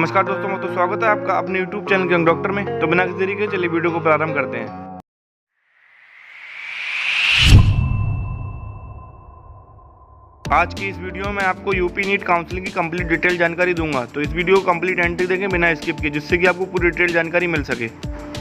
नमस्कार दोस्तों, तो स्वागत है आपका अपने YouTube चैनल के डॉक्टर में। तो बिना किसी देरी के चलिए वीडियो को प्रारंभ करते हैं। आज की इस वीडियो में आपको यूपी नीट काउंसलिंग की कंप्लीट डिटेल जानकारी दूंगा। तो इस वीडियो को कंप्लीट एंड तक देखें बिना स्किप किए, जिससे कि आपको पूरी डिटेल जानकारी मिल सके।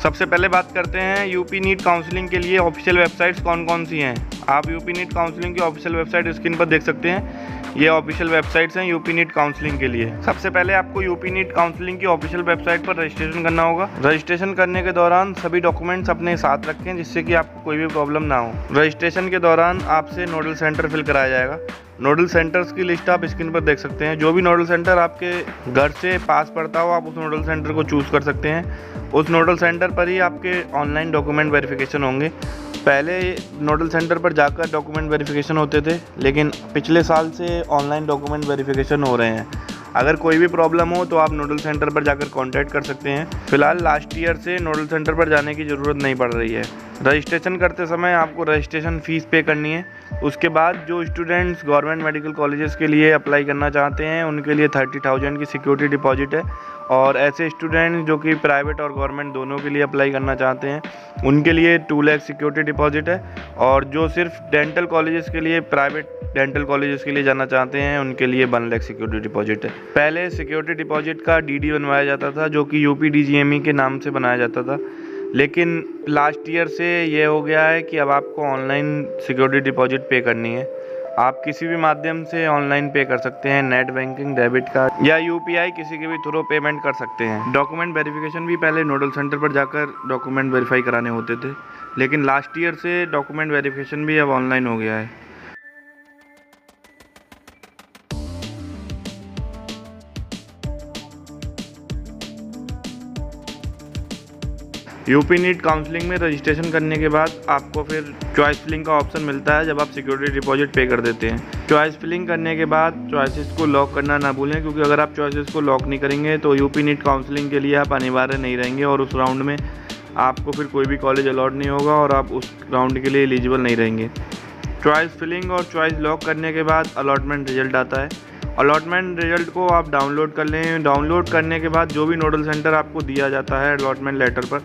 सबसे पहले बात करते हैं यूपी नीट काउंसलिंग के लिए ऑफिशियल वेबसाइट्स कौन कौन सी हैं। आप यूपी नीट काउंसलिंग की ऑफिशियल वेबसाइट स्क्रीन पर देख सकते हैं। ये ऑफिशियल वेबसाइट्स हैं यूपी नीट काउंसलिंग के लिए। सबसे पहले आपको यूपी नीट काउंसलिंग की ऑफिशियल वेबसाइट पर रजिस्ट्रेशन करना होगा। रजिस्ट्रेशन करने के दौरान सभी डॉक्यूमेंट्स अपने साथ रखें, जिससे कि आपको कोई भी प्रॉब्लम ना हो। रजिस्ट्रेशन के दौरान आपसे नोडल सेंटर फिल कराया जाएगा। नोडल सेंटर्स की लिस्ट आप स्क्रीन पर देख सकते हैं। जो भी नोडल सेंटर आपके घर से पास पड़ता हो, आप उस नोडल सेंटर को चूज़ कर सकते हैं। उस नोडल सेंटर पर ही आपके ऑनलाइन डॉक्यूमेंट वेरिफिकेशन होंगे। पहले नोडल सेंटर पर जाकर डॉक्यूमेंट वेरिफिकेशन होते थे, लेकिन पिछले साल से ऑनलाइन डॉक्यूमेंट वेरिफिकेशन हो रहे हैं। अगर कोई भी प्रॉब्लम हो तो आप नोडल सेंटर पर जाकर कांटेक्ट कर सकते हैं। फिलहाल लास्ट ईयर से नोडल सेंटर पर जाने की ज़रूरत नहीं पड़ रही है। रजिस्ट्रेशन करते समय आपको रजिस्ट्रेशन फ़ीस पे करनी है। उसके बाद जो स्टूडेंट्स गवर्नमेंट मेडिकल कॉलेजेस के लिए अप्लाई करना चाहते हैं, उनके लिए 30,000 की सिक्योरिटी डिपॉजिट है। और ऐसे स्टूडेंट्स जो कि प्राइवेट और गवर्नमेंट दोनों के लिए अप्लाई करना चाहते हैं, उनके लिए 2 लाख सिक्योरिटी डिपॉजिट है। और जो सिर्फ डेंटल कॉलेजेस के लिए, प्राइवेट डेंटल कॉलेजेस के लिए जाना चाहते हैं, उनके लिए 1 लाख सिक्योरिटी डिपॉजिट है। पहले सिक्योरिटी डिपॉजिट का डीडी बनवाया जाता था, जो कि यूपी डीजीएमई के नाम से बनाया जाता था। लेकिन लास्ट ईयर से ये हो गया है कि अब आपको ऑनलाइन सिक्योरिटी डिपॉजिट पे करनी है। आप किसी भी माध्यम से ऑनलाइन पे कर सकते हैं, नेट बैंकिंग, डेबिट कार्ड या यूपीआई, किसी के भी थ्रू पेमेंट कर सकते हैं। डॉक्यूमेंट वेरिफिकेशन भी पहले नोडल सेंटर पर जाकर डॉक्यूमेंट वेरीफाई कराने होते थे, लेकिन लास्ट ईयर से डॉक्यूमेंट वेरिफिकेशन भी अब ऑनलाइन हो गया है। यूपी नीट काउंसलिंग में रजिस्ट्रेशन करने के बाद आपको फिर चॉइस फिलिंग का ऑप्शन मिलता है, जब आप सिक्योरिटी डिपॉजिट पे कर देते हैं। चॉइस फिलिंग करने के बाद चॉइसेस को लॉक करना ना भूलें, क्योंकि अगर आप चॉइसेस को लॉक नहीं करेंगे तो यूपी नीट काउंसलिंग के लिए आप अनिवार्य नहीं रहेंगे और उस राउंड में आपको फिर कोई भी कॉलेज अलॉट नहीं होगा और आप उस राउंड के लिए एलिजिबल नहीं रहेंगे। चॉइस फिलिंग और चॉइस लॉक करने के बाद अलॉटमेंट रिजल्ट आता है। अलॉटमेंट रिजल्ट को आप डाउनलोड कर लें। डाउनलोड करने के बाद जो भी नोडल सेंटर आपको दिया जाता है अलॉटमेंट लेटर पर,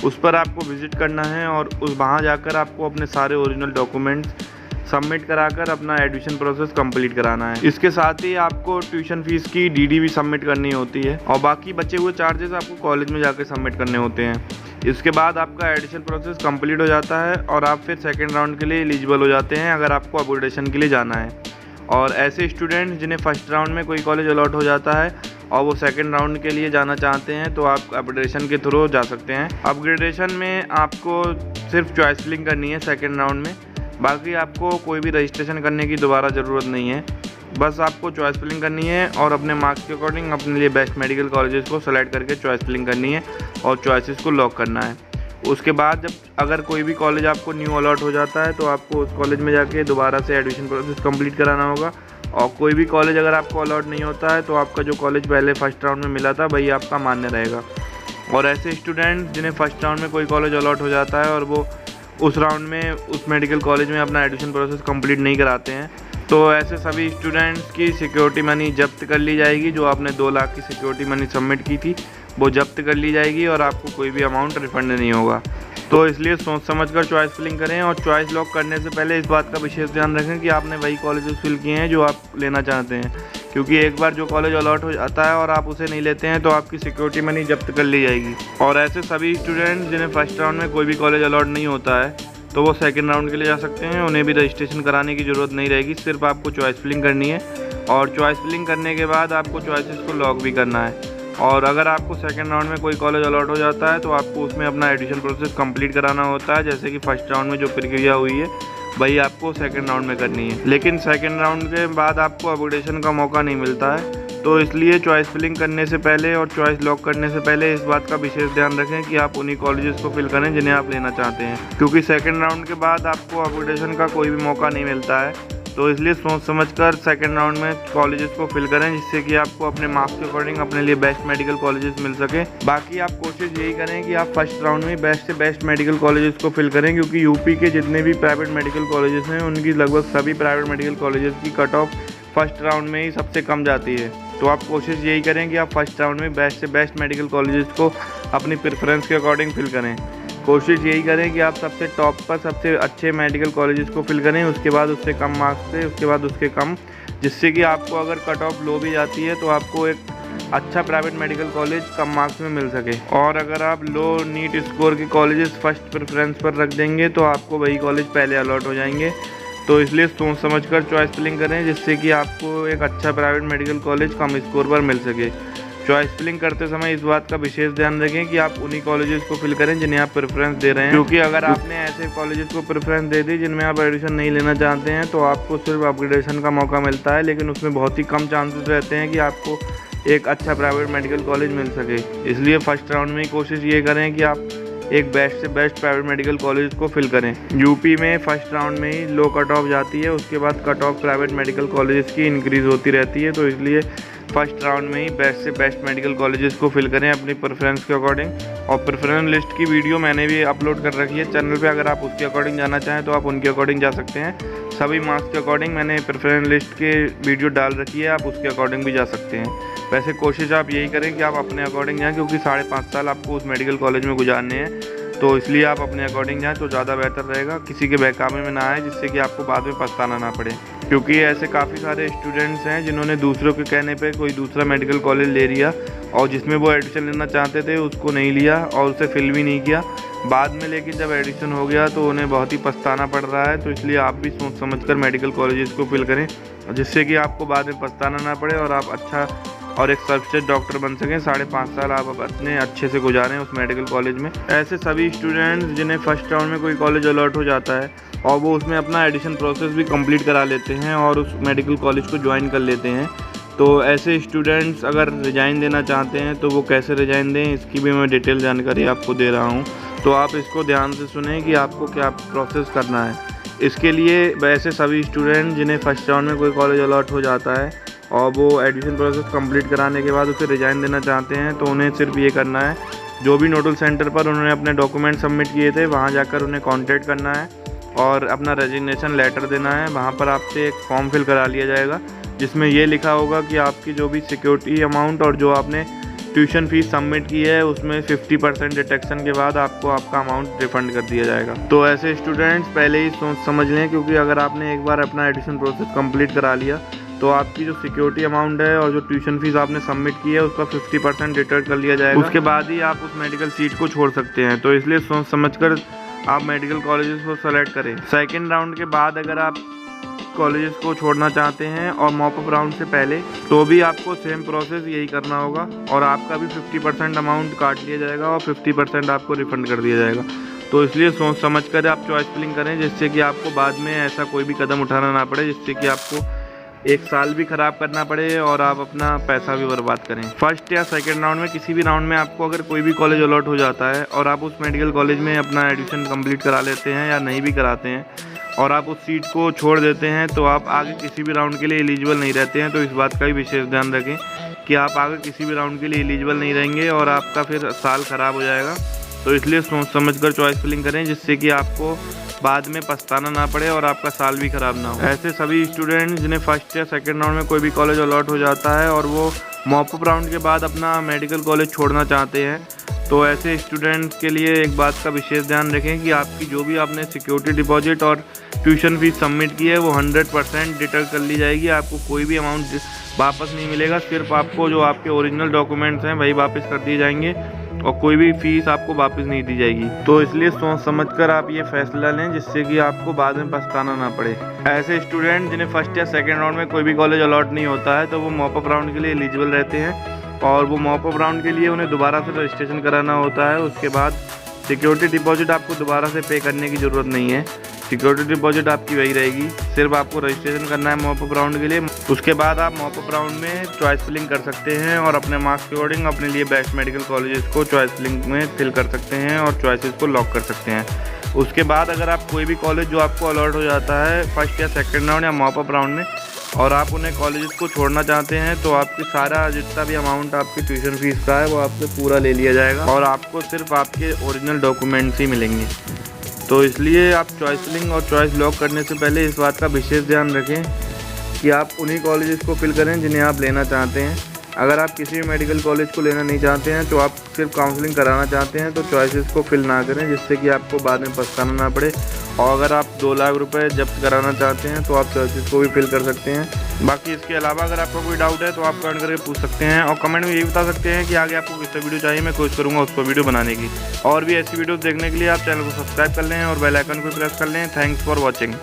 उस पर आपको विज़िट करना है और वहाँ जाकर आपको अपने सारे ओरिजिनल डॉक्यूमेंट्स सबमिट कराकर अपना एडमिशन प्रोसेस कंप्लीट कराना है। इसके साथ ही आपको ट्यूशन फीस की डीडी भी सबमिट करनी होती है और बाकी बचे हुए चार्जेस आपको कॉलेज में जाकर सबमिट करने होते हैं। इसके बाद आपका एडमिशन प्रोसेस कंप्लीट हो जाता है और आप फिर सेकेंड राउंड के लिए एलिजिबल हो जाते हैं, अगर आपको अपग्रेडेशन के लिए जाना है। और ऐसे स्टूडेंट्स जिन्हें फर्स्ट राउंड में कोई कॉलेज अलॉट हो जाता है और वो सेकंड राउंड के लिए जाना चाहते हैं, तो आप अपग्रेडेशन के थ्रू जा सकते हैं। अपग्रेडेशन में आपको सिर्फ चॉइस फिलिंग करनी है सेकंड राउंड में, बाकी आपको कोई भी रजिस्ट्रेशन करने की दोबारा ज़रूरत नहीं है। बस आपको चॉइस फिलिंग करनी है और अपने मार्क्स के अकॉर्डिंग अपने लिए बेस्ट मेडिकल कॉलेजेस को सेलेक्ट करके चॉइस फिलिंग करनी है और चॉइसेस को लॉक करना है। उसके बाद जब अगर कोई भी कॉलेज आपको न्यू अलॉट हो जाता है, तो आपको उस कॉलेज में जाके दोबारा से एडमिशन प्रोसेस कंप्लीट कराना होगा। और कोई भी कॉलेज अगर आपको अलॉट नहीं होता है, तो आपका जो कॉलेज पहले फर्स्ट राउंड में मिला था वही आपका मान्य रहेगा। और ऐसे स्टूडेंट जिन्हें फर्स्ट राउंड में कोई कॉलेज अलॉट हो जाता है और वो उस राउंड में उस मेडिकल कॉलेज में अपना एडमिशन प्रोसेस कंप्लीट नहीं कराते हैं, तो ऐसे सभी स्टूडेंट्स की सिक्योरिटी मनी जब्त कर ली जाएगी। जो आपने 2 लाख की सिक्योरिटी मनी सबमिट की थी, वो जब्त कर ली जाएगी और आपको कोई भी अमाउंट रिफंड नहीं होगा। तो इसलिए सोच समझ कर चॉइस फिलिंग करें और चॉइस लॉक करने से पहले इस बात का विशेष ध्यान रखें कि आपने वही कॉलेजेस फिल किए हैं जो आप लेना चाहते हैं, क्योंकि एक बार जो कॉलेज अलॉट हो जाता है और आप उसे नहीं लेते हैं, तो आपकी सिक्योरिटी मनी जब्त कर ली जाएगी। और ऐसे सभी स्टूडेंट्स जिन्हें फर्स्ट राउंड में कोई भी कॉलेज अलॉट नहीं होता है, तो वो सेकंड राउंड के लिए जा सकते हैं। उन्हें भी रजिस्ट्रेशन कराने की ज़रूरत नहीं रहेगी, सिर्फ आपको चॉइस फिलिंग करनी है और चॉइस फिलिंग करने के बाद आपको चॉइसेस को लॉक भी करना है। और अगर आपको सेकंड राउंड में कोई कॉलेज अलॉट हो जाता है, तो आपको उसमें अपना एडमिशन प्रोसेस कंप्लीट कराना होता है, जैसे कि फर्स्ट राउंड में जो प्रक्रिया हुई है वही आपको सेकंड राउंड में करनी है। लेकिन सेकंड राउंड के बाद आपको अपग्रेडेशन का मौका नहीं मिलता है, तो इसलिए चॉइस फिलिंग करने से पहले और चॉइस लॉक करने से पहले इस बात का विशेष ध्यान रखें कि आप उन्हीं कॉलेजेस को फिल करें जिन्हें आप लेना चाहते हैं, क्योंकि सेकेंड राउंड के बाद आपको अपग्रेडेशन का कोई भी मौका नहीं मिलता है। तो इसलिए सोच समझकर सेकंड राउंड में कॉलेजेस को फिल करें, जिससे कि आपको अपने मार्क्स के अकॉर्डिंग अपने लिए बेस्ट मेडिकल कॉलेजेस मिल सके। बाकी आप कोशिश यही करें कि आप फर्स्ट राउंड में बेस्ट से बेस्ट मेडिकल कॉलेजेस को फिल करें, क्योंकि यूपी के जितने भी प्राइवेट मेडिकल कॉलेजेस हैं उनकी लगभग सभी प्राइवेट मेडिकल कॉलेजेस की कट ऑफ फर्स्ट राउंड में ही सबसे कम जाती है। तो आप कोशिश यही करें कि आप फर्स्ट राउंड में बेस्ट से बेस्ट मेडिकल कॉलेजेस को अपनी प्रेफरेंस के अकॉर्डिंग फिल करें। कोशिश यही करें कि आप सबसे टॉप पर सबसे अच्छे मेडिकल कॉलेजेस को फिल करें, उसके बाद उससे कम मार्क्स से, उसके बाद उसके कम, जिससे कि आपको अगर कट ऑफ लो भी जाती है तो आपको एक अच्छा प्राइवेट मेडिकल कॉलेज कम मार्क्स में मिल सके। और अगर आप लो नीट स्कोर के कॉलेजेस फर्स्ट प्रेफरेंस पर रख देंगे तो आपको वही कॉलेज पहले अलॉट हो जाएंगे। तो इसलिए सोच समझकर चॉइस फिलिंग करें, जिससे कि आपको एक अच्छा प्राइवेट मेडिकल कॉलेज कम स्कोर पर मिल सके। चॉइस फिलिंग करते समय इस बात का विशेष ध्यान रखें कि आप उन्हीं कॉलेजेस को फिल करें जिन्हें आप प्रेफरेंस दे रहे हैं, क्योंकि अगर आपने ऐसे कॉलेजेस को प्रेफरेंस दे दी जिनमें आप एडमिशन नहीं लेना चाहते हैं तो आपको सिर्फ अपग्रेडेशन का मौका मिलता है, लेकिन उसमें बहुत ही कम चांसेस रहते हैं कि आपको एक अच्छा प्राइवेट मेडिकल कॉलेज मिल सके। इसलिए फर्स्ट राउंड में ही कोशिश ये करें कि आप एक बेस्ट से बेस्ट प्राइवेट मेडिकल कॉलेज को फिल करें। यूपी में फर्स्ट राउंड में ही लो कट ऑफ जाती है, उसके बाद cut off private medical colleges की इंक्रीज़ होती रहती है। तो इसलिए फर्स्ट राउंड में ही बेस्ट से बेस्ट मेडिकल कॉलेजेस को फिल करें अपनी प्रेफरेंस के अकॉर्डिंग। और प्रेफरेंस लिस्ट की वीडियो मैंने भी अपलोड कर रखी है चैनल पे, अगर आप उसके अकॉर्डिंग जाना चाहें तो आप उनके अकॉर्डिंग जा सकते हैं। सभी मार्क्स के अकॉर्डिंग मैंने प्रेफरेंस लिस्ट के वीडियो डाल रखी है, आप उसके अकॉर्डिंग भी जा सकते हैं। वैसे कोशिश आप यही करें कि आप अपने अकॉर्डिंग जाएँ, क्योंकि 5.5 साल आपको उस मेडिकल कॉलेज में गुजारने हैं, तो इसलिए आप अपने अकॉर्डिंग जाएँ तो ज़्यादा बेहतर रहेगा। किसी के बहकावे में ना आए जिससे कि आपको बाद में पछताना ना पड़े, क्योंकि ऐसे काफ़ी सारे स्टूडेंट्स हैं जिन्होंने दूसरों के कहने पे कोई दूसरा मेडिकल कॉलेज ले लिया और जिसमें वो एडमिशन लेना चाहते थे उसको नहीं लिया और उसे फिल भी नहीं किया। बाद में लेकिन जब एडमिशन हो गया तो उन्हें बहुत ही पछताना पड़ रहा है। तो इसलिए आप भी सोच समझकर मेडिकल कॉलेजेस को फिल करें, जिससे कि आपको बाद में पछताना ना पड़े और आप अच्छा और एक सर्वश्रेष्ठ डॉक्टर बन सकें। 5.5 साल आप अपने अच्छे से गुजारें उस मेडिकल कॉलेज में। ऐसे सभी स्टूडेंट्स जिन्हें फर्स्ट राउंड में कोई कॉलेज अलॉट हो जाता है और वो उसमें अपना एडिशन प्रोसेस भी कंप्लीट करा लेते हैं और उस मेडिकल कॉलेज को ज्वाइन कर लेते हैं, तो ऐसे स्टूडेंट्स अगर रिज़ाइन देना चाहते हैं तो वो कैसे रिज़ाइन दें, इसकी भी मैं डिटेल जानकारी आपको दे रहा हूँ। तो आप इसको ध्यान से सुनें कि आपको क्या प्रोसेस करना है। इसके लिए वैसे सभी स्टूडेंट जिन्हें फर्स्ट राउंड में कोई कॉलेज अलॉट हो जाता है और वो एडमिशन प्रोसेस कंप्लीट कराने के बाद उसे रिज़ाइन देना चाहते हैं, तो उन्हें सिर्फ ये करना है, जो भी नोडल सेंटर पर उन्होंने अपने डॉक्यूमेंट सबमिट किए थे वहाँ जाकर उन्हें कांटेक्ट करना है और अपना रेजिग्नेशन लेटर देना है। वहाँ पर आपसे एक फॉर्म फिल करा लिया जाएगा जिसमें ये लिखा होगा कि आपकी जो भी सिक्योरिटी अमाउंट और जो आपने ट्यूशन फ़ीस सबमिट की है उसमें 50% डिटेक्शन के बाद आपको आपका अमाउंट रिफ़ंड कर दिया जाएगा। तो ऐसे स्टूडेंट्स पहले ही सोच समझ लें, क्योंकि अगर आपने एक बार अपना एडमिशन प्रोसेस कंप्लीट करा लिया तो आपकी जो सिक्योरिटी अमाउंट है और जो ट्यूशन फीस आपने सबमिट की है उसका 50% डिडक्ट कर लिया जाएगा। उसके बाद ही आप उस मेडिकल सीट को छोड़ सकते हैं। तो इसलिए सोच समझकर आप मेडिकल कॉलेजेस को सेलेक्ट करें। सेकेंड राउंड के बाद अगर आप कॉलेजेस को छोड़ना चाहते हैं और मॉप अप राउंड से पहले, तो भी आपको सेम प्रोसेस यही करना होगा और आपका भी 50% अमाउंट काट लिया जाएगा और 50% आपको रिफ़ंड कर दिया जाएगा। तो इसलिए सोच समझकर आप चॉइस फिलिंग करें, जिससे कि आपको बाद में ऐसा कोई भी कदम उठाना ना पड़े जिससे कि आपको 1 साल भी ख़राब करना पड़े और आप अपना पैसा भी बर्बाद करें। फर्स्ट या सेकंड राउंड में किसी भी राउंड में आपको अगर कोई भी कॉलेज अलॉट हो जाता है और आप उस मेडिकल कॉलेज में अपना एडमिशन कंप्लीट करा लेते हैं या नहीं भी कराते हैं और आप उस सीट को छोड़ देते हैं, तो आप आगे किसी भी राउंड के लिए एलिजिबल नहीं रहते हैं। तो इस बात का भी विशेष ध्यान रखें कि आप आगे किसी भी राउंड के लिए एलिजिबल नहीं रहेंगे और आपका फिर साल ख़राब हो जाएगा। तो इसलिए सोच समझकर चॉइस फिलिंग करें, जिससे कि आपको बाद में पछताना ना पड़े और आपका साल भी ख़राब ना हो। ऐसे सभी स्टूडेंट्स जिन्हें फर्स्ट या सेकंड राउंड में कोई भी कॉलेज अलॉट हो जाता है और वो मॉप अप राउंड के बाद अपना मेडिकल कॉलेज छोड़ना चाहते हैं, तो ऐसे स्टूडेंट्स के लिए एक बात का विशेष ध्यान रखें कि आपकी जो भी आपने सिक्योरिटी डिपॉजिट और ट्यूशन फीस सबमिट की है वो 100% डिडक्ट कर ली जाएगी। आपको कोई भी अमाउंट वापस नहीं मिलेगा, सिर्फ आपको जो आपके ओरिजिनल डॉक्यूमेंट्स हैं वही वापस कर दिए जाएंगे और कोई भी फीस आपको वापस नहीं दी जाएगी। तो इसलिए सोच समझकर आप ये फैसला लें, जिससे कि आपको बाद में पछताना ना पड़े। ऐसे स्टूडेंट जिन्हें फर्स्ट या सेकंड राउंड में कोई भी कॉलेज अलॉट नहीं होता है, तो वो मॉप अप राउंड के लिए एलिजिबल रहते हैं और वो मॉप अप राउंड के लिए उन्हें दोबारा से रजिस्ट्रेशन कराना होता है। उसके बाद सिक्योरिटी डिपॉजिट आपको दोबारा से पे करने की ज़रूरत नहीं है, सिक्योरिटी डिपॉजिट आपकी वही रहेगी, सिर्फ आपको रजिस्ट्रेशन करना है मॉप अप राउंड के लिए। उसके बाद आप मॉप अप राउंड में चॉइस फिलिंग कर सकते हैं और अपने मार्क्स के अकॉर्डिंग अपने लिए बेस्ट मेडिकल कॉलेजेस को चॉइस फिलिंग में फिल कर सकते हैं और चॉइसेस को लॉक कर सकते हैं। उसके बाद अगर आप कोई भी कॉलेज जो आपको अलॉट हो जाता है फर्स्ट या सेकेंड राउंड या मॉप अप राउंड में और आप उन्हें कॉलेजेस को छोड़ना चाहते हैं, तो आपकी सारा जितना भी अमाउंट आपकी ट्यूशन फीस का है वो आपसे पूरा ले लिया जाएगा और आपको सिर्फ आपके ओरिजिनल डॉक्यूमेंट्स ही मिलेंगे। तो इसलिए आप चॉइस फिलिंग और चॉइस लॉक करने से पहले इस बात का विशेष ध्यान रखें कि आप उन्हीं कॉलेजेस को फिल करें जिन्हें आप लेना चाहते हैं। अगर आप किसी भी मेडिकल कॉलेज को लेना नहीं चाहते हैं, तो आप सिर्फ काउंसलिंग कराना चाहते हैं, तो चॉइसेस को फिल ना करें, जिससे कि आपको बाद में पछताना ना पड़े। और अगर आप 2 लाख रुपए जब्त कराना चाहते हैं, तो आप चॉइसेस को भी फिल कर सकते हैं। बाकी इसके अलावा अगर आपको कोई डाउट है तो आप कमेंट करके पूछ सकते हैं, और कमेंट में ये बता सकते हैं कि आगे आपको किस वीडियो चाहिए। मैं कोशिश करूँगा उस पर वीडियो बनाने की। और भी ऐसी वीडियो देखने के लिए आप चैनल को सब्सक्राइब कर लें और बेल आइकन को प्रेस कर लें। Thanks for watching.